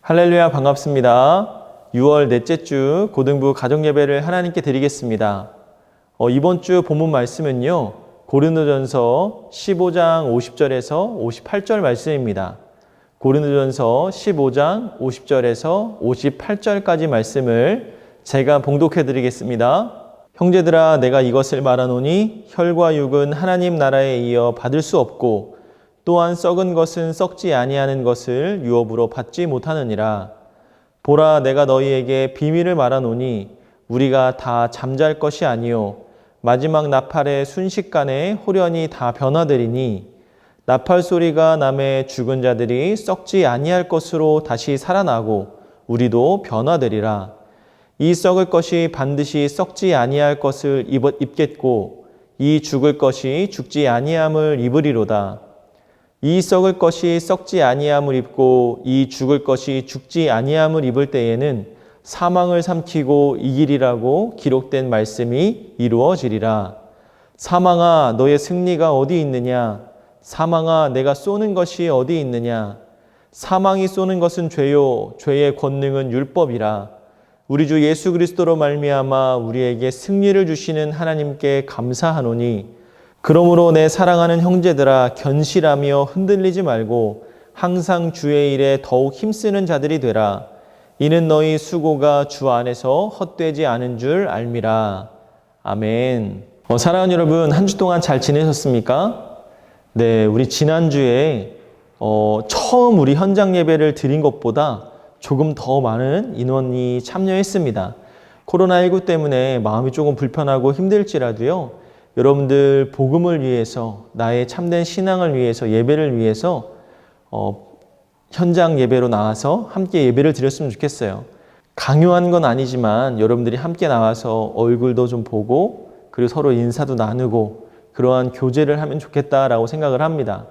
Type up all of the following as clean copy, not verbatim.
할렐루야, 반갑습니다. 6월 넷째 주 고등부 가정예배를 하나님께 드리겠습니다. 이번 주 본문 말씀은요, 고린도전서 15장 50절에서 58절 말씀입니다. 고린도전서 15장 50절에서 58절까지 말씀을 제가 봉독해 드리겠습니다. 형제들아, 내가 이것을 말하노니 혈과 육은 하나님 나라에 이어 받을 수 없고 또한 썩은 것은 썩지 아니하는 것을 유업으로 받지 못하느니라. 보라, 내가 너희에게 비밀을 말하노니 우리가 다 잠잘 것이 아니요 마지막 나팔의 순식간에 홀연히 다 변화되리니 나팔 소리가 나매 죽은 자들이 썩지 아니할 것으로 다시 살아나고 우리도 변화되리라. 이 썩을 것이 반드시 썩지 아니할 것을 입겠고 이 죽을 것이 죽지 아니함을 입으리로다. 이 썩을 것이 썩지 아니함을 입고 이 죽을 것이 죽지 아니함을 입을 때에는 사망을 삼키고 이기리라고 기록된 말씀이 이루어지리라. 사망아, 너의 승리가 어디 있느냐? 사망아, 내가 쏘는 것이 어디 있느냐? 사망이 쏘는 것은 죄요, 죄의 권능은 율법이라. 우리 주 예수 그리스도로 말미암아 우리에게 승리를 주시는 하나님께 감사하노니 그러므로 내 사랑하는 형제들아, 견실하며 흔들리지 말고 항상 주의 일에 더욱 힘쓰는 자들이 되라. 이는 너희 수고가 주 안에서 헛되지 않은 줄 알미라. 아멘. 사랑하는 여러분, 한 주 동안 잘 지내셨습니까? 네, 우리 지난주에 처음 우리 현장 예배를 드린 것보다 조금 더 많은 인원이 참여했습니다. 코로나19 때문에 마음이 조금 불편하고 힘들지라도요, 여러분들 복음을 위해서, 나의 참된 신앙을 위해서, 예배를 위해서 현장 예배로 나와서 함께 예배를 드렸으면 좋겠어요. 강요하는 건 아니지만 여러분들이 함께 나와서 얼굴도 좀 보고 그리고 서로 인사도 나누고 그러한 교제를 하면 좋겠다라고 생각을 합니다.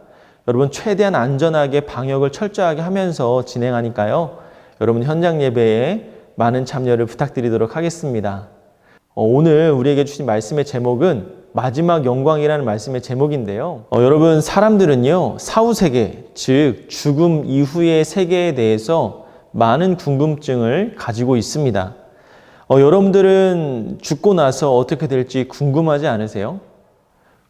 여러분, 최대한 안전하게 방역을 철저하게 하면서 진행하니까요, 여러분 현장 예배에 많은 참여를 부탁드리도록 하겠습니다. 오늘 우리에게 주신 말씀의 제목은 마지막 영광이라는 말씀의 제목인데요. 여러분, 사람들은요, 사후세계, 즉 죽음 이후의 세계에 대해서 많은 궁금증을 가지고 있습니다. 여러분들은 죽고 나서 어떻게 될지 궁금하지 않으세요?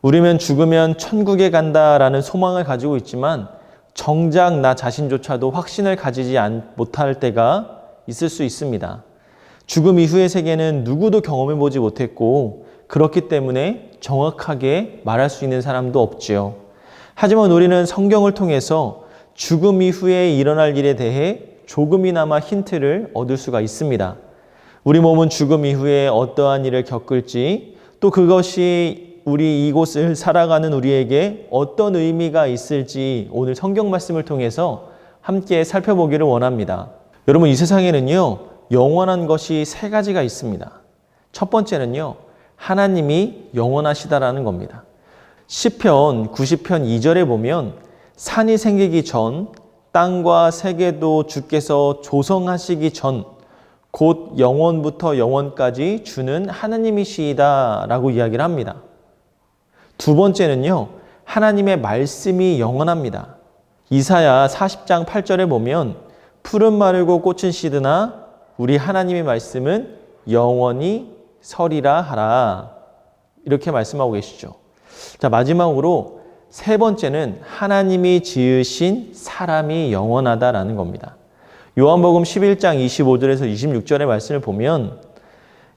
우리는 죽으면 천국에 간다라는 소망을 가지고 있지만 정작 나 자신조차도 확신을 가지지 못할 때가 있을 수 있습니다. 죽음 이후의 세계는 누구도 경험해 보지 못했고 그렇기 때문에 정확하게 말할 수 있는 사람도 없지요. 하지만 우리는 성경을 통해서 죽음 이후에 일어날 일에 대해 조금이나마 힌트를 얻을 수가 있습니다. 우리 몸은 죽음 이후에 어떠한 일을 겪을지, 또 그것이 우리 이곳을 살아가는 우리에게 어떤 의미가 있을지 오늘 성경 말씀을 통해서 함께 살펴보기를 원합니다. 여러분, 이 세상에는요, 영원한 것이 세 가지가 있습니다. 첫 번째는요, 하나님이 영원하시다라는 겁니다. 시편 90편 2절에 보면 산이 생기기 전 땅과 세계도 주께서 조성하시기 전 곧 영원부터 영원까지 주는 하나님이시다 라고 이야기를 합니다. 두 번째는요, 하나님의 말씀이 영원합니다. 이사야 40장 8절에 보면 풀은 마르고 꽃은 시드나 우리 하나님의 말씀은 영원히 서리라 하라. 이렇게 말씀하고 계시죠. 자, 마지막으로 세 번째는 하나님이 지으신 사람이 영원하다라는 겁니다. 요한복음 11장 25절에서 26절의 말씀을 보면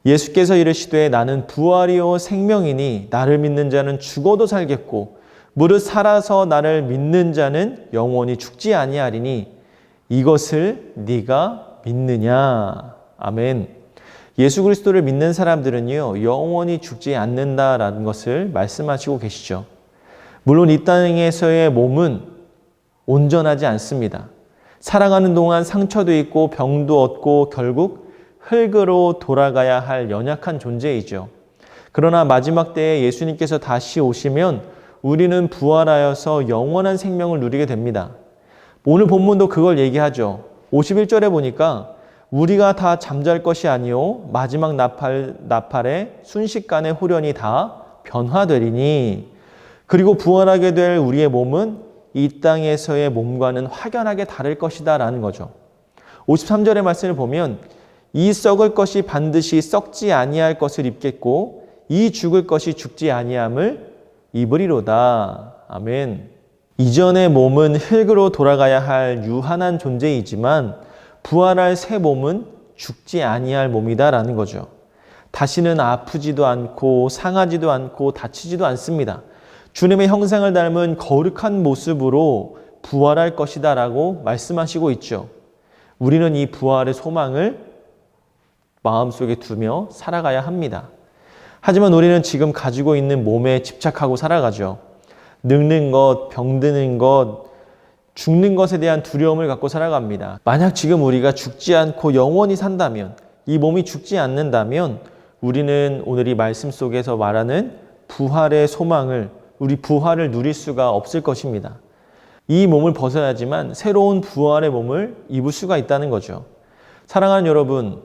예수께서 이르시되 나는 부활이요 생명이니 나를 믿는 자는 죽어도 살겠고 무릇 살아서 나를 믿는 자는 영원히 죽지 아니하리니 이것을 네가 믿느냐. 아멘. 예수 그리스도를 믿는 사람들은요, 영원히 죽지 않는다라는 것을 말씀하시고 계시죠. 물론 이 땅에서의 몸은 온전하지 않습니다. 살아가는 동안 상처도 있고 병도 얻고 결국 흙으로 돌아가야 할 연약한 존재이죠. 그러나 마지막 때에 예수님께서 다시 오시면 우리는 부활하여서 영원한 생명을 누리게 됩니다. 오늘 본문도 그걸 얘기하죠. 51절에 보니까 우리가 다 잠잘 것이 아니요 마지막 나팔의 순식간에 홀연히 다 변화되리니, 그리고 부활하게 될 우리의 몸은 이 땅에서의 몸과는 확연하게 다를 것이다 라는 거죠. 53절의 말씀을 보면 이 썩을 것이 반드시 썩지 아니할 것을 입겠고 이 죽을 것이 죽지 아니함을 입으리로다. 아멘. 이전의 몸은 흙으로 돌아가야 할 유한한 존재이지만 부활할 새 몸은 죽지 아니할 몸이다라는 거죠. 다시는 아프지도 않고 상하지도 않고 다치지도 않습니다. 주님의 형상을 닮은 거룩한 모습으로 부활할 것이다라고 말씀하시고 있죠. 우리는 이 부활의 소망을 마음속에 두며 살아가야 합니다. 하지만 우리는 지금 가지고 있는 몸에 집착하고 살아가죠. 늙는 것, 병드는 것, 죽는 것에 대한 두려움을 갖고 살아갑니다. 만약 지금 우리가 죽지 않고 영원히 산다면, 이 몸이 죽지 않는다면 우리는 오늘 이 말씀 속에서 말하는 부활의 소망을, 우리 부활을 누릴 수가 없을 것입니다. 이 몸을 벗어야지만 새로운 부활의 몸을 입을 수가 있다는 거죠. 사랑하는 여러분,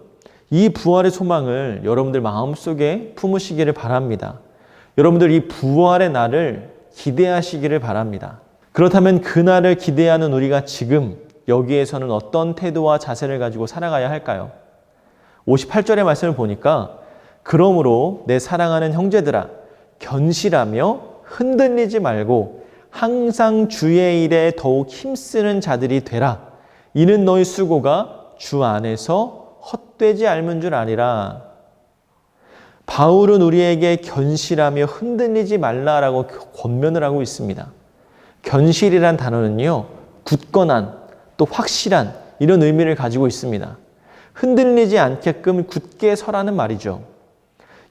이 부활의 소망을 여러분들 마음속에 품으시기를 바랍니다. 여러분들 이 부활의 날을 기대하시기를 바랍니다. 그렇다면 그 날을 기대하는 우리가 지금 여기에서는 어떤 태도와 자세를 가지고 살아가야 할까요? 58절의 말씀을 보니까 그러므로 내 사랑하는 형제들아 견실하며 흔들리지 말고 항상 주의 일에 더욱 힘쓰는 자들이 되라. 이는 너희 수고가 주 안에서 헛되지 않은 줄 아니라. 바울은 우리에게 견실하며 흔들리지 말라라고 권면을 하고 있습니다. 견실이란 단어는요, 굳건한, 또 확실한 이런 의미를 가지고 있습니다. 흔들리지 않게끔 굳게 서라는 말이죠.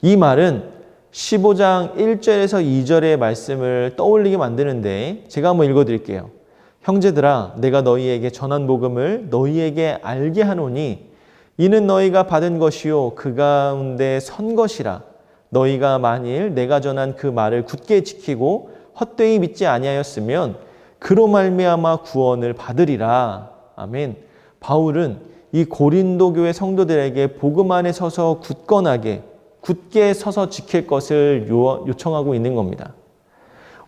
이 말은 15장 1절에서 2절의 말씀을 떠올리게 만드는데 제가 한번 읽어드릴게요. 형제들아 내가 너희에게 전한 복음을 너희에게 알게 하노니 이는 너희가 받은 것이요 그 가운데 선 것이라. 너희가 만일 내가 전한 그 말을 굳게 지키고 헛되이 믿지 아니하였으면 그로 말미암아 구원을 받으리라. 아멘. 바울은 이 고린도 교회 성도들에게 복음 안에 서서 굳게 서서 지킬 것을 요청하고 있는 겁니다.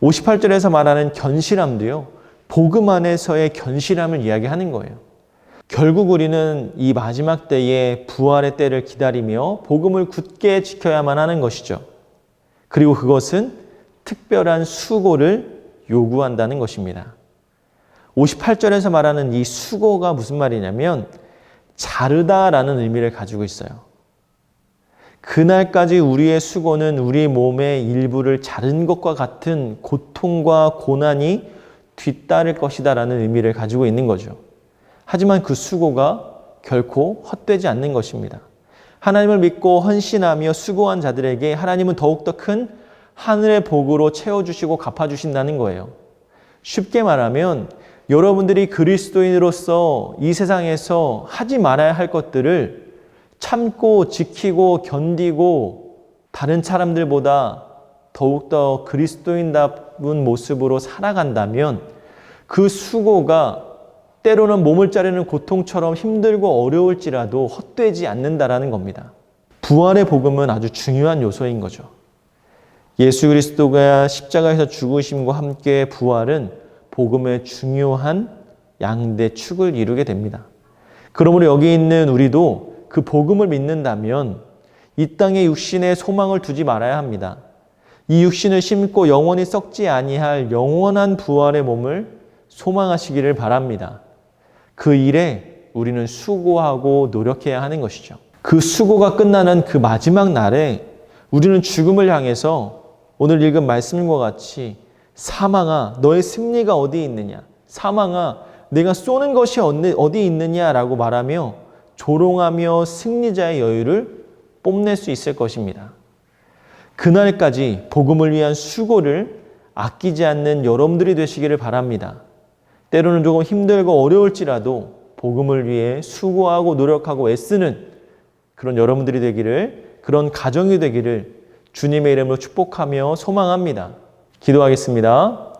58절에서 말하는 견실함도요, 복음 안에서의 견실함을 이야기하는 거예요. 결국 우리는 이 마지막 때에 부활의 때를 기다리며 복음을 굳게 지켜야만 하는 것이죠. 그리고 그것은 특별한 수고를 요구한다는 것입니다. 58절에서 말하는 이 수고가 무슨 말이냐면 자르다라는 의미를 가지고 있어요. 그날까지 우리의 수고는 우리 몸의 일부를 자른 것과 같은 고통과 고난이 뒤따를 것이다라는 의미를 가지고 있는 거죠. 하지만 그 수고가 결코 헛되지 않는 것입니다. 하나님을 믿고 헌신하며 수고한 자들에게 하나님은 더욱더 큰 하늘의 복으로 채워주시고 갚아주신다는 거예요. 쉽게 말하면 여러분들이 그리스도인으로서 이 세상에서 하지 말아야 할 것들을 참고 지키고 견디고 다른 사람들보다 더욱더 그리스도인다운 모습으로 살아간다면 그 수고가 때로는 몸을 자르는 고통처럼 힘들고 어려울지라도 헛되지 않는다라는 겁니다. 부활의 복음은 아주 중요한 요소인 거죠. 예수 그리스도가 십자가에서 죽으심과 함께 부활은 복음의 중요한 양대 축을 이루게 됩니다. 그러므로 여기 있는 우리도 그 복음을 믿는다면 이 땅에 육신의 소망을 두지 말아야 합니다. 이 육신을 심고 영원히 썩지 아니할 영원한 부활의 몸을 소망하시기를 바랍니다. 그 일에 우리는 수고하고 노력해야 하는 것이죠. 그 수고가 끝나는 그 마지막 날에 우리는 죽음을 향해서 오늘 읽은 말씀과 같이 사망아 너의 승리가 어디 있느냐, 사망아 내가 쏘는 것이 어디 있느냐라고 말하며 조롱하며 승리자의 여유를 뽐낼 수 있을 것입니다. 그날까지 복음을 위한 수고를 아끼지 않는 여러분들이 되시기를 바랍니다. 때로는 조금 힘들고 어려울지라도 복음을 위해 수고하고 노력하고 애쓰는 그런 여러분들이 되기를, 그런 가정이 되기를 주님의 이름으로 축복하며 소망합니다. 기도하겠습니다.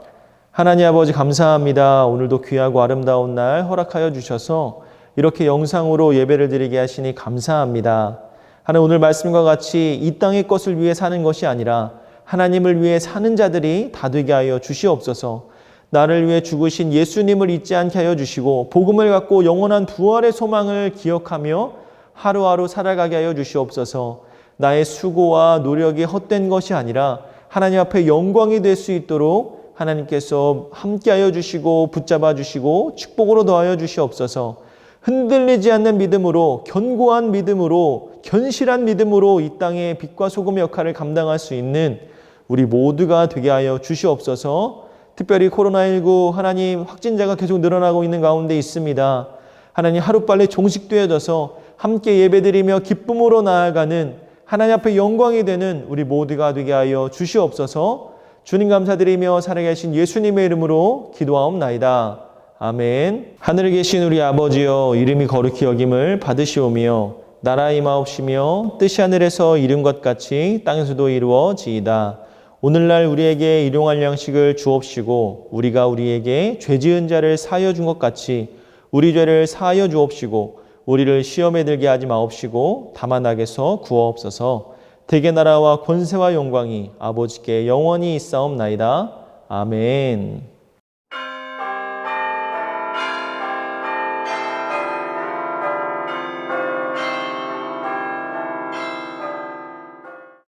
하나님 아버지 감사합니다. 오늘도 귀하고 아름다운 날 허락하여 주셔서 이렇게 영상으로 예배를 드리게 하시니 감사합니다. 하나님 오늘 말씀과 같이 이 땅의 것을 위해 사는 것이 아니라 하나님을 위해 사는 자들이 다 되게 하여 주시옵소서. 나를 위해 죽으신 예수님을 잊지 않게 하여 주시고 복음을 갖고 영원한 부활의 소망을 기억하며 하루하루 살아가게 하여 주시옵소서. 나의 수고와 노력이 헛된 것이 아니라 하나님 앞에 영광이 될 수 있도록 하나님께서 함께하여 주시고 붙잡아 주시고 축복으로 더하여 주시옵소서. 흔들리지 않는 믿음으로, 견고한 믿음으로, 견실한 믿음으로 이 땅의 빛과 소금의 역할을 감당할 수 있는 우리 모두가 되게 하여 주시옵소서. 특별히 코로나19 하나님 확진자가 계속 늘어나고 있는 가운데 있습니다. 하나님 하루빨리 종식되어져서 함께 예배드리며 기쁨으로 나아가는 하나님 앞에 영광이 되는 우리 모두가 되게 하여 주시옵소서. 주님 감사드리며 살아계신 예수님의 이름으로 기도하옵나이다. 아멘. 하늘에 계신 우리 아버지여, 이름이 거룩히 여김을 받으시오며 나라 임하옵시며 뜻이 하늘에서 이룬 것 같이 땅에서도 이루어지이다. 오늘날 우리에게 일용할 양식을 주옵시고 우리가 우리에게 죄 지은 자를 사하여 준 것 같이 우리 죄를 사하여 주옵시고 우리를 시험에 들게 하지 마옵시고 다만 악에서 구하옵소서. 대개 나라와 권세와 영광이 아버지께 영원히 있사옵나이다. 아멘.